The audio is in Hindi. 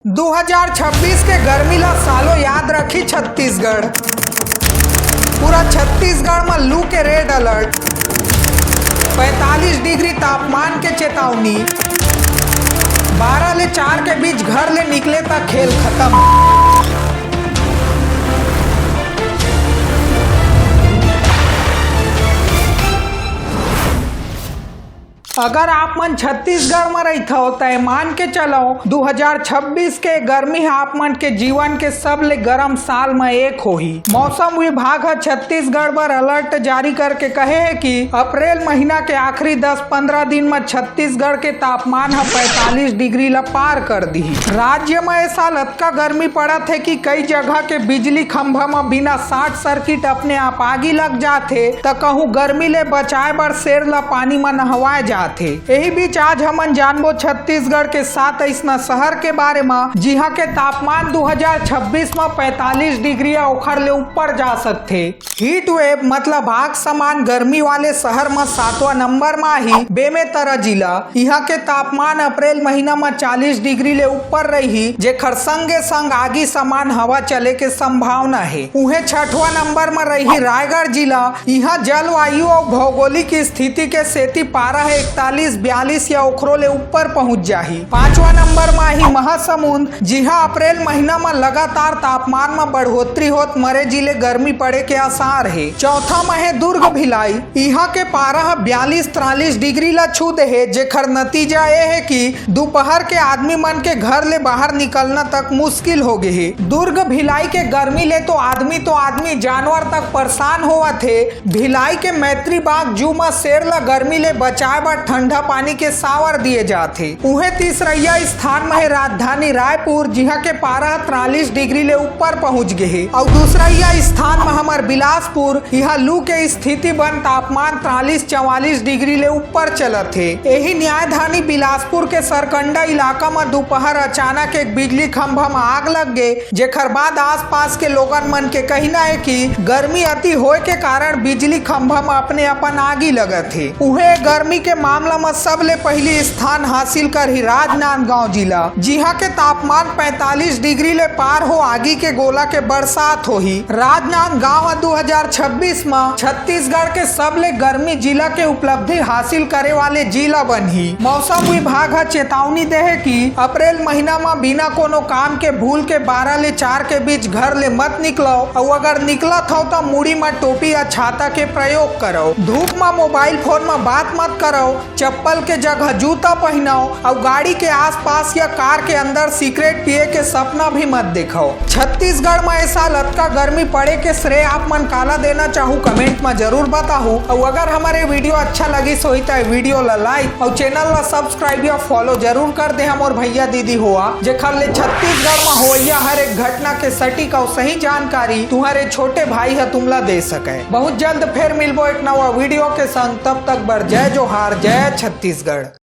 2026 के गर्मी ला सालों याद रखी छत्तीसगढ़। पूरा छत्तीसगढ़ में लू के रेड अलर्ट, 45 डिग्री तापमान के चेतावनी। 12 ले 4 के बीच घर ले निकले तक खेल खत्म। अगर आप मन छत्तीसगढ़ में रहते हो तो मान के चलो 2026 के गर्मी आप मन के जीवन के सबले गर्म साल में एक होही। मौसम विभाग है छत्तीसगढ़ पर अलर्ट जारी करके कहे है कि अप्रैल महीना के आखिरी 10-15 दिन में छत्तीसगढ़ के तापमान है 45 डिग्री ला पार कर दी। राज्य में ऐसा लतका गर्मी पड़त है कि कई जगह के बिजली खंभा में बिना शॉर्ट सर्किट अपने आप आगी लग जाते तो कहूँ गर्मी ले बचाए बर शेर ला पानी में नहवाए जाते। यही बीच आज हमन जानबो छत्तीसगढ़ के 7 ऐसा शहर के बारे में जिहाँ के तापमान 2026 में 45 डिग्री ओखर ले ऊपर जा सकते। हीट वेव मतलब आग समान गर्मी वाले शहर में 7वां नंबर में ही बेमेतरा जिला। यहाँ के तापमान अप्रैल महीना में 40 डिग्री ले ऊपर रही, जेकर संगे संग आगी समान हवा चले के संभावना है। उहे 6वां नंबर में रही रायगढ़ जिला। यहाँ जलवायु और भौगोलिक स्थिति के सेती पारा है 41-42 या ओखरो ले ऊपर पहुंच जाही। 5वां नंबर में ही महासमुंद, जिहाँ अप्रैल महीना में लगातार तापमान में बढ़ोतरी होत मरे जिले गर्मी पड़े के आसार है। चौथा में है दुर्ग भिलाई। यहाँ के पारा 42-43 डिग्री ला छू दे है, जेकर नतीजा ये है कि दोपहर के आदमी मन के घर ले बाहर निकलना तक मुश्किल हो गए है। दुर्ग भिलाई के गर्मी ले तो आदमी जानवर तक परेशान होवा थे। भिलाई के मैत्री बाग जू में शेर ला गर्मी ले बचाए बर ठंडा पानी के सावर दिए जाते। उहे तीसरा स्थान में है राजधानी रायपुर, जिहाँ के पारा 43 डिग्री ले ऊपर पहुँच गए है। और दूसरा स्थान में हमार बिलासपुर, यहाँ लू के स्थिति बन तापमान 43-44 डिग्री ले ऊपर चलत है। यही न्यायधानी बिलासपुर के सरकंडा इलाका में दोपहर अचानक एक बिजली खंभा में आग लग गए, जेकर बाद आसपास के लोगन मन के कहना है कि गर्मी अति होए के कारण बिजली खंभा में अपने अपन आगी लगत है। उहे गर्मी के मामला में सबले पहली स्थान हासिल कर ही राजनांदगांव जिला, जिहाँ के तापमान 45 डिग्री ले पार हो आगी के गोला के बरसात हो ही। राजनांदगांव 2026 में छत्तीसगढ़ के सबले गर्मी जिला के उपलब्धि हासिल करे वाले जिला बन ही। मौसम विभाग चेतावनी दे है कि अप्रैल महीना में बिना कोनो काम के भूल के 12 ले 4 के बीच घर ले मत निकलो, और अगर निकलत हो तो मुड़ी में टोपी या छाता के प्रयोग करो। धूप में मोबाइल फोन में बात मत करो, चप्पल के जगह जूता पहनाओ, और गाड़ी के आसपास या कार के अंदर सिगरेट पिए के सपना भी मत देखो। छत्तीसगढ़ में ऐसा लतका गर्मी पड़े के श्रेय आप मन काला देना चाहूँ कमेंट में जरूर बताओ। और अगर हमारे वीडियो अच्छा लगी सो वीडियो ला लाइक और चैनल ला सब्सक्राइब या फॉलो जरूर कर दे। हम और भैया दीदी हुआ जेखर ले छत्तीसगढ़ में होइया हर एक घटना के सटीक और सही जानकारी तुम्हारे छोटे भाई है तुमला दे सके। बहुत जल्द फिर मिलबो एक नवा वीडियो के संग, तब तक बर जय जोहार, जय छत्तीसगढ़।